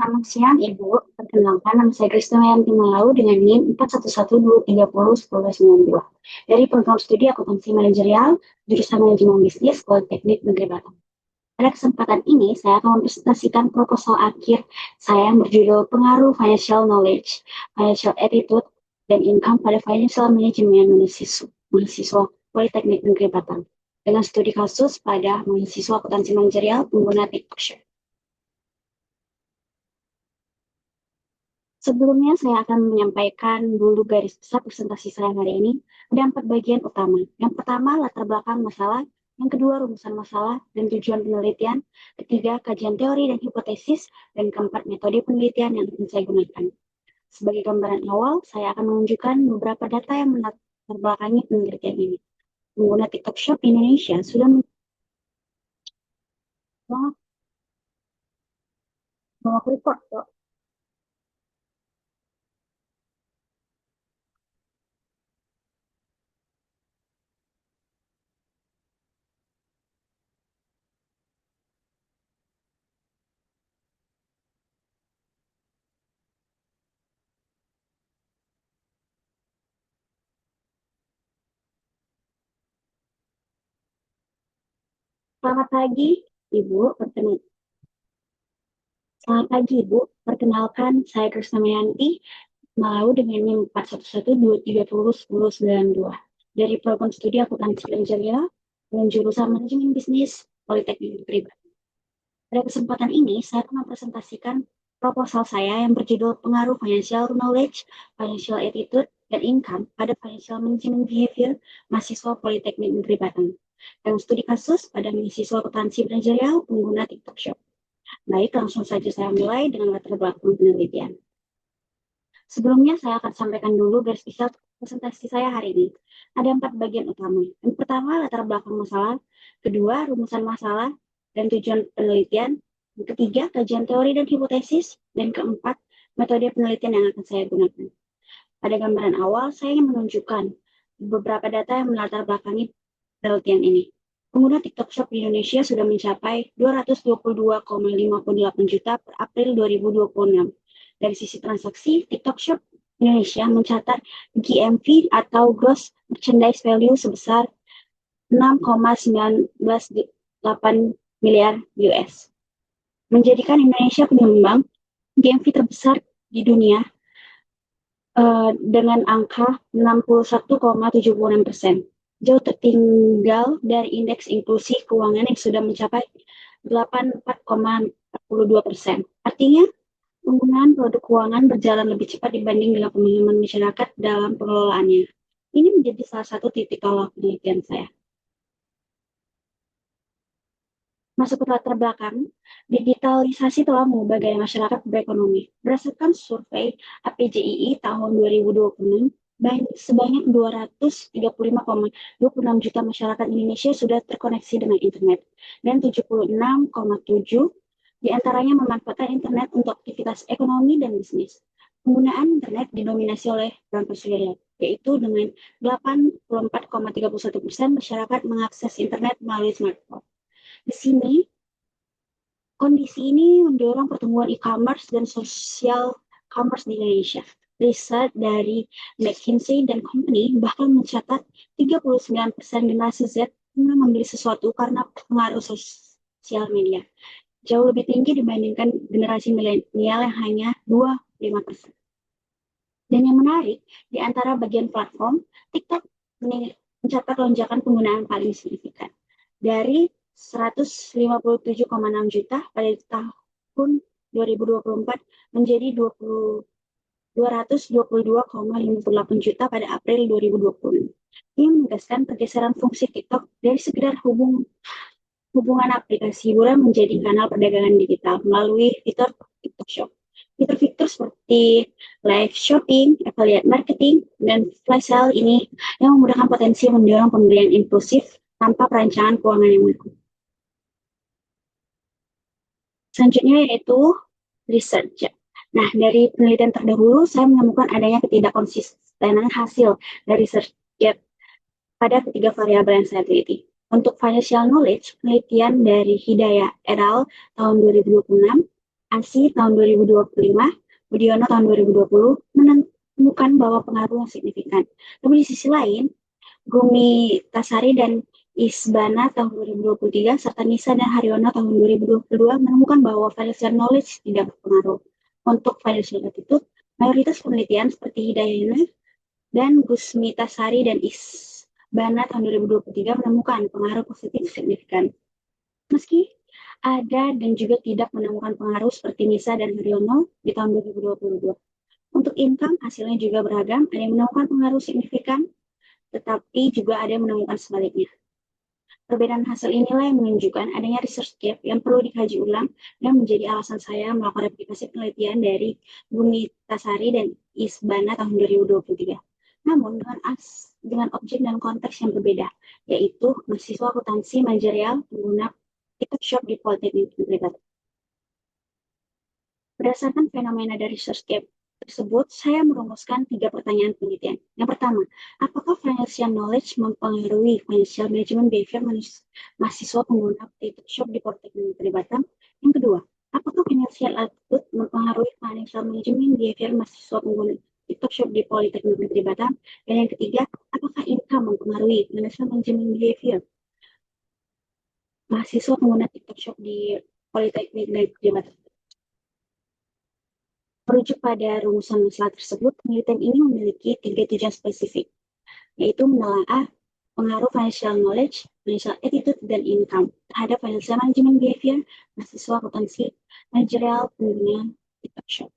Selamat siang, Ibu. Perkenalkan, nama saya Kristianti Malau dengan NIM 4112301092 dari program studi akuntansi manajerial jurusan manajemen bisnis Politeknik Negeri Batam. Pada kesempatan ini, saya akan mempresentasikan proposal akhir saya yang berjudul Pengaruh Financial Knowledge, Financial Attitude, dan Income pada Financial Management mahasiswa Politeknik Negeri Batam dengan studi kasus pada mahasiswa akuntansi manajerial pengguna TikTok. Sebelumnya, saya akan menyampaikan dulu garis besar presentasi saya hari ini. Ada 4 bagian utama. Yang pertama, latar belakang masalah. Yang kedua, rumusan masalah dan tujuan penelitian. Ketiga, kajian teori dan hipotesis. Dan keempat, metode penelitian yang akan saya gunakan. Sebagai gambaran awal, saya akan menunjukkan beberapa data yang melatar belakangi penelitian ini. Pengguna TikTok Shop Indonesia sudah mau report, kok. Selamat pagi, Ibu. Selamat pagi, Ibu. Perkenalkan, saya Krisnamayanti Malau dengan NIM 4112301092 dari program studi akuntansi manajerial dengan jurusan manajemen bisnis Politeknik Negeri Batam. Pada kesempatan ini, saya akan mempresentasikan proposal saya yang berjudul Pengaruh Financial Knowledge, Financial Attitude, dan Income pada Financial Management Behavior mahasiswa Politeknik Negeri Batam dan studi kasus pada mahasiswa akuntansi manajerial pengguna TikTok Shop. Baik, langsung saja saya mulai dengan latar belakang penelitian. Sebelumnya, saya akan sampaikan dulu garis besar presentasi saya hari ini. Ada 4 bagian utama. Yang pertama, latar belakang masalah. Kedua, rumusan masalah dan tujuan penelitian. Yang ketiga, kajian teori dan hipotesis. Dan keempat, metode penelitian yang akan saya gunakan. Pada gambaran awal, saya ingin menunjukkan beberapa data yang melatar belakangi penelitian ini. Pengguna TikTok Shop di Indonesia sudah mencapai 222,58 juta per April 2026. Dari sisi transaksi, TikTok Shop Indonesia mencatat GMV atau Gross Merchandise Value sebesar 6,918 miliar US, menjadikan Indonesia penyumbang GMV terbesar di dunia dengan angka 61,76%. Jauh tertinggal dari indeks inklusi keuangan yang sudah mencapai 84,42%. Artinya, penggunaan produk keuangan berjalan lebih cepat dibanding dengan pemahaman masyarakat dalam pengelolaannya. Ini menjadi salah satu titik awal penelitian saya. Masuk ke latar belakang, digitalisasi telah mengubah gaya masyarakat berekonomi. Berdasarkan survei APJII tahun 2026, sebanyak 235,26 juta masyarakat Indonesia sudah terkoneksi dengan internet, dan 76,7 diantaranya memanfaatkan internet untuk aktivitas ekonomi dan bisnis. Penggunaan internet didominasi oleh perangkat seluler, yaitu dengan 84,31% masyarakat mengakses internet melalui smartphone. Di sini, kondisi ini mendorong pertumbuhan e-commerce dan social commerce di Indonesia. Riset dari McKinsey dan Company bahkan mencatat 39% generasi Z membeli sesuatu karena pengaruh sosial media. Jauh lebih tinggi dibandingkan generasi milenial yang hanya 25%. Dan yang menarik, di antara bagian platform, TikTok mencatat lonjakan penggunaan paling signifikan. Dari 157,6 juta pada tahun 2024 menjadi 222,58 juta pada April 2020. Ini menegaskan pergeseran fungsi TikTok dari sekedar hubungan aplikasi hiburan menjadi kanal perdagangan digital melalui fitur TikTok Shop. Fitur-fitur seperti live shopping, affiliate marketing, dan flash sale ini yang memudahkan potensi mendorong pembelian impulsif tanpa perancangan keuangan yang matang. Selanjutnya yaitu research. Nah, dari penelitian terdahulu, saya menemukan adanya ketidakkonsistenan hasil dari research pada ketiga variabel yang saya teliti. Untuk financial knowledge, penelitian dari Hidayah et al. Tahun 2026 ASI tahun 2025, Budiono tahun 2020 menemukan bahwa pengaruh yang signifikan. Tapi di sisi lain, Gumi Tasari dan Isbana tahun 2023 serta Nisa dan Haryono tahun 2022 menemukan bahwa financial knowledge tidak berpengaruh. Untuk financial attitude, mayoritas penelitian seperti Hidayana dan Gusmi Tasari dan Isbana tahun 2023 menemukan pengaruh positif signifikan. Meski ada dan juga tidak menemukan pengaruh seperti Nisa dan Haryono di tahun 2022. Untuk income, hasilnya juga beragam. Ada yang menemukan pengaruh signifikan, tetapi juga ada yang menemukan sebaliknya. Perbedaan hasil inilah yang menunjukkan adanya research gap yang perlu dikaji ulang dan menjadi alasan saya melakukan replikasi penelitian dari Bumi Tasari dan Isbana tahun 2023. Namun dengan objek dan konteks yang berbeda, yaitu mahasiswa akuntansi manajerial pengguna TikTok Shop di Politeknik Negeri Banten. Berdasarkan fenomena dari research gap tersebut, saya merumuskan 3 pertanyaan penelitian. Yang pertama, apakah financial knowledge mempengaruhi financial management behavior mahasiswa pengguna TikTok Shop di Politeknik Negeri Batam? Yang kedua, apakah financial attitude mempengaruhi financial management behavior mahasiswa pengguna TikTok Shop di Politeknik Negeri Batam? Dan yang ketiga, apakah income mempengaruhi financial management behavior mahasiswa pengguna TikTok Shop di Politeknik Negeri Batam? Merujuk pada rumusan masalah tersebut, penelitian ini memiliki 3 tujuan spesifik, yaitu menelaah pengaruh financial knowledge, financial attitude, dan income terhadap financial management behavior mahasiswa akuntansi manajerial pengguna TikTok Shop.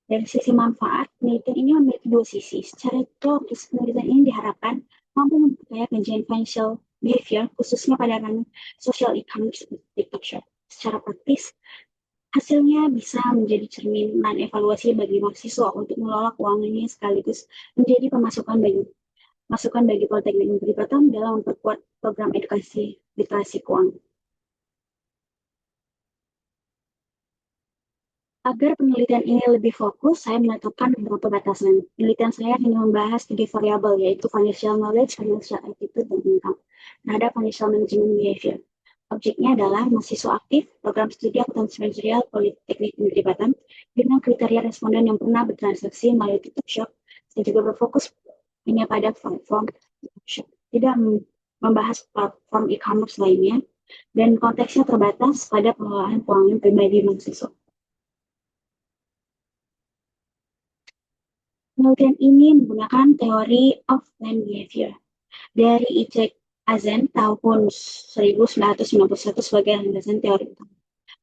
Dari sisi manfaat, penelitian ini memiliki 2 sisi. Secara teoritis, penelitian ini diharapkan mampu memperkaya kajian financial behavior, khususnya pada ranah social economics TikTok Shop. Secara praktis, hasilnya bisa menjadi cerminan evaluasi bagi mahasiswa untuk mengelola keuangannya sekaligus menjadi masukan bagi Politeknik Negeri Batam dalam memperkuat program edukasi literasi keuangan. Agar penelitian ini lebih fokus, saya menetapkan beberapa batasan. Penelitian saya hanya membahas 3 variabel, yaitu financial knowledge, financial attitude, dan income terhadap financial management behavior. Objeknya adalah mahasiswa aktif program studi akuntansi manajerial Politeknik Negeri Batam dengan kriteria responden yang pernah bertransaksi melalui TikTok Shop. Saya juga berfokus hanya pada platform TikTok Shop, tidak membahas platform e-commerce lainnya, dan konteksnya terbatas pada pengelolaan keuangan pribadi mahasiswa. Penelitian ini menggunakan teori of plan behavior dari Icek Azen tahun 1991 sebagai landasan teori utama.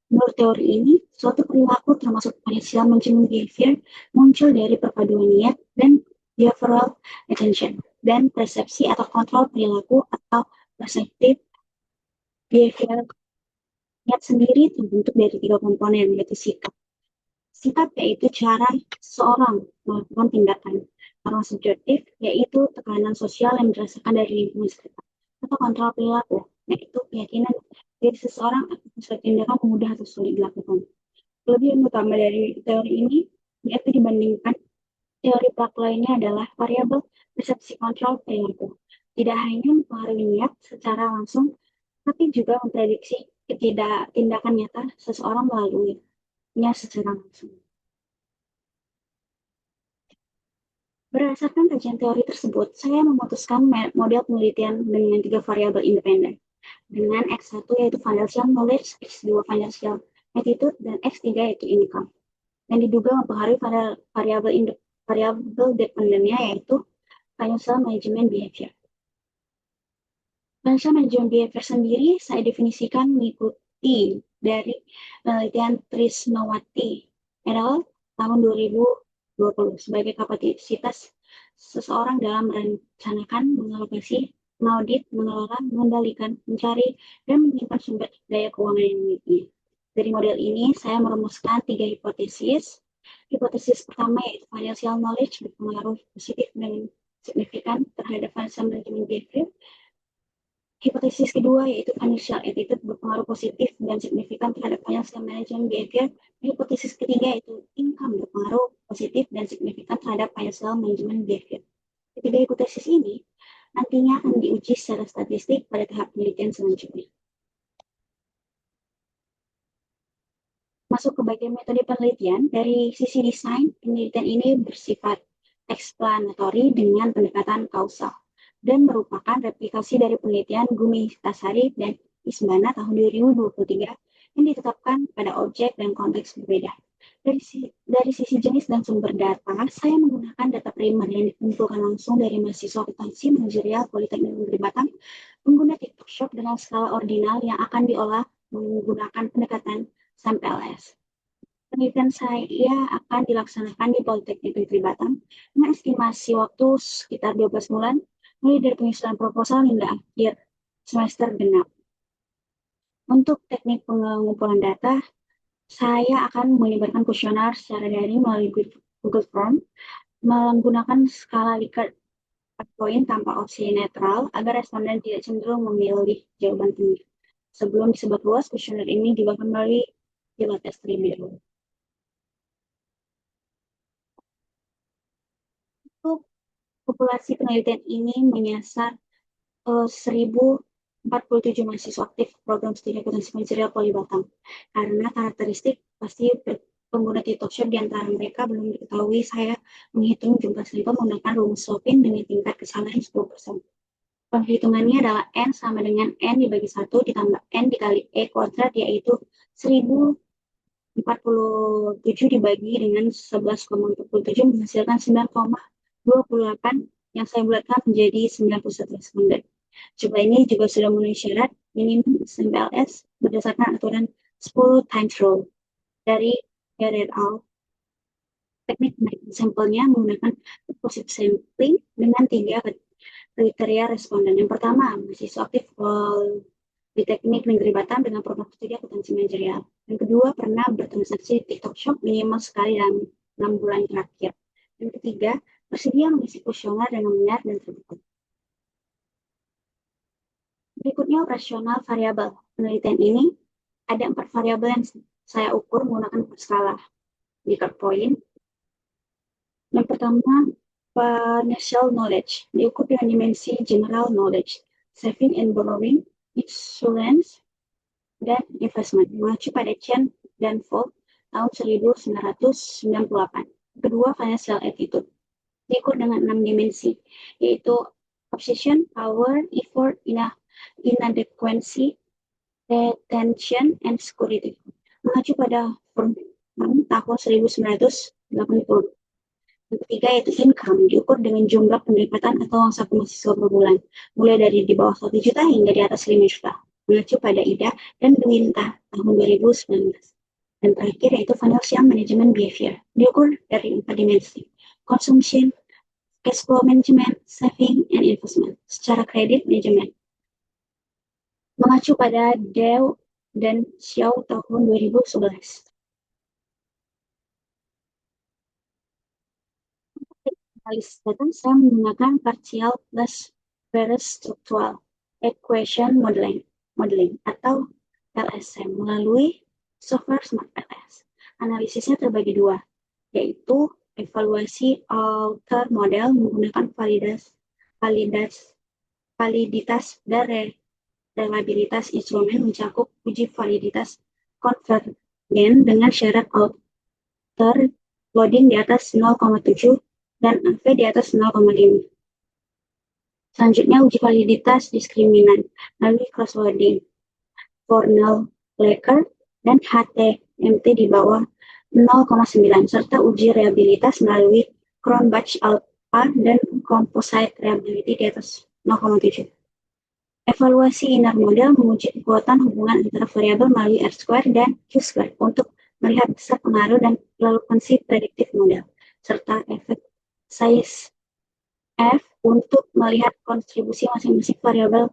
Menurut teori ini, suatu perilaku termasuk financial management behavior muncul dari perpaduan niat dan behavioral attention dan persepsi atau kontrol perilaku atau perceptive behavior. Niat sendiri terbentuk dari 3 komponen, yaitu sikap. Sikap yaitu cara seseorang melakukan tindakan. Karena subjektif yaitu tekanan sosial yang dirasakan dari lingkungan sekitar. Atau kontrol perilaku, yaitu keyakinan diri seseorang akan suatu tindakan mudah atau sulit dilakukan. Kelebihan utama dari teori ini, yaitu dibandingkan teori pelaku lainnya adalah variabel persepsi kontrol perilaku. Tidak hanya mempengaruhi niat secara langsung, tapi juga memprediksi tindakan nyata seseorang melaluinya secara langsung. Berdasarkan kajian teori tersebut, saya memutuskan model penelitian dengan 3 variabel independen. Dengan X1 yaitu financial knowledge, X2 financial attitude, dan X3 yaitu income. Dan diduga mempengaruhi variabel dependennya yaitu financial management behavior. Financial management behavior sendiri saya definisikan mengikuti dari penelitian Trisnawati et al. Tahun 2020 sebagai kapasitas seseorang dalam merencanakan, mengalokasi, mengaudit, mengelola, mengendalikan, mencari, dan menyimpan sumber daya keuangan yang dimiliki. Dari model ini, saya merumuskan 3 hipotesis. Hipotesis pertama yaitu financial knowledge berpengaruh positif dan signifikan terhadap financial management behavior. Hipotesis kedua yaitu financial attitude berpengaruh positif dan signifikan terhadap financial management behavior. Hipotesis ketiga yaitu income berpengaruh positif dan signifikan terhadap financial management behavior. Ketiga hipotesis ini nantinya akan diuji secara statistik pada tahap penelitian selanjutnya. Masuk ke bagian metode penelitian, dari sisi desain, penelitian ini bersifat eksplanatori dengan pendekatan kausal dan merupakan replikasi dari penelitian Gumi Tasari dan Isbana tahun 2023 yang ditetapkan pada objek dan konteks berbeda. Dari sisi jenis dan sumber data, saya menggunakan data primer yang dikumpulkan langsung dari mahasiswa akuntansi manajerial Politeknik Negeri Batam, pengguna TikTok Shop dengan skala ordinal yang akan diolah menggunakan pendekatan SAMPLS. Penelitian saya akan dilaksanakan di Politeknik Negeri Batam dengan estimasi waktu sekitar 12 bulan, mulai dari penyusunan proposal hingga akhir semester genap. Untuk teknik pengumpulan data, saya akan menyebarkan kuesioner secara daring melalui Google Form menggunakan skala Likert poin tanpa opsi netral agar responden tidak cenderung memilih jawaban tinggi. Sebelum disebar luas, kuesioner ini dibagikan melalui Pilates terlebih dahulu. Untuk populasi penelitian ini menyasar 1.047 mahasiswa aktif program studi akuntansi manajerial Poli Batam. Karena karakteristik pasti pengguna TikTok Shop di antara mereka belum diketahui, saya menghitung jumlah sampel menggunakan rumus Sopin dengan tingkat kesalahan 10%. Penghitungannya adalah N sama dengan N dibagi 1 ditambah N dikali E kuadrat, yaitu 1047 dibagi dengan 11,47 menghasilkan 9,28 yang saya bulatkan menjadi 91 responden. Jumlah ini juga sudah memenuhi syarat minimum SMPLS berdasarkan aturan 10 times rule dari Garrett al. Teknik penarikan sampelnya menggunakan positive sampling dengan 3 kriteria responden. Yang pertama, mahasiswa aktif Politeknik Negeri Batam dengan program studi akuntansi manajerial. Yang kedua, pernah bertransaksi di TikTok Shop minimal sekali dalam 6 bulan terakhir. Yang ketiga, bersedia mengisi kuesioner dengan benar dan terbuka. Berikutnya operasional variabel. Penelitian ini ada 4 variabel yang saya ukur menggunakan skala Likert point. Yang pertama, financial knowledge, diukur dengan dimensi general knowledge, saving and borrowing, insurance, dan investment, mengacu pada Chen dan Fogg tahun 1998. Kedua, financial attitude, diukur dengan 6 dimensi, yaitu obsession, power, effort, inadequacy, retention, and security, mengacu pada tahun 1980. Yang ketiga yaitu income, diukur dengan jumlah pendapatan atau uang saku mahasiswa per bulan, mulai dari di bawah 1 juta hingga di atas 5 juta, mengacu pada IDA dan Dwinta tahun 2019. Dan terakhir yaitu financial management behavior, diukur dari 4 dimensi, consumption, cash flow management, saving, and investment, secara kredit management, mengacu pada Deu dan Xiao tahun 2011. Analisis data, saya menggunakan partial plus various structural equation modeling atau LSM melalui software SmartLS. Analisisnya terbagi 2, yaitu evaluasi alter model menggunakan validitas dan reliabilitas instrumen, mencakup uji validitas konvergen dengan syarat alter loading di atas 0,7 dan AV di atas 0,5. Selanjutnya, uji validitas diskriminan melalui cross-loading, Fornell-Lakert, dan HTMT di bawah 0,9, serta uji reliabilitas melalui Cronbach-Alpha dan Composite Reliability di atas 0,7. Evaluasi inner model menguji kekuatan hubungan antara variabel melalui R-square dan Q-square untuk melihat besar pengaruh dan relevansi prediktif model, serta efek size F untuk melihat kontribusi masing-masing variabel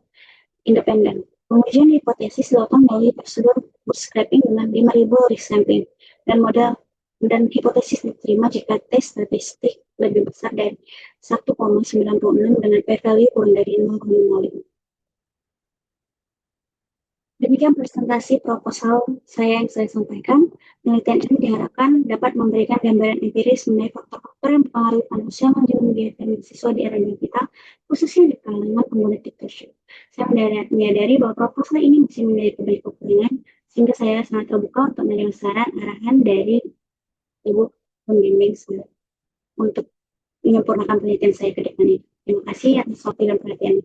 independen. Pengujian hipotesis dilakukan melalui prosedur bootstrapping dengan 5.000 risk sampling, dan model dan hipotesis diterima jika tes statistik lebih besar dari 1,96 dengan p-value kurang dari 0,05. Demikian presentasi proposal saya yang saya sampaikan. Penelitian ini diharapkan dapat memberikan gambaran empiris mengenai faktor-faktor yang mempengaruhi manusia menjadi mahasiswa di era kita, khususnya di kalangan pengguna TikTok Shop. Saya menyadari bahwa proposal ini masih menjadi kebalik kepentingan, sehingga saya sangat terbuka untuk menerima saran arahan dari Ibu pembimbing saya untuk menyempurnakan penelitian saya ke depan ini. Terima kasih atas waktu dan perhatian.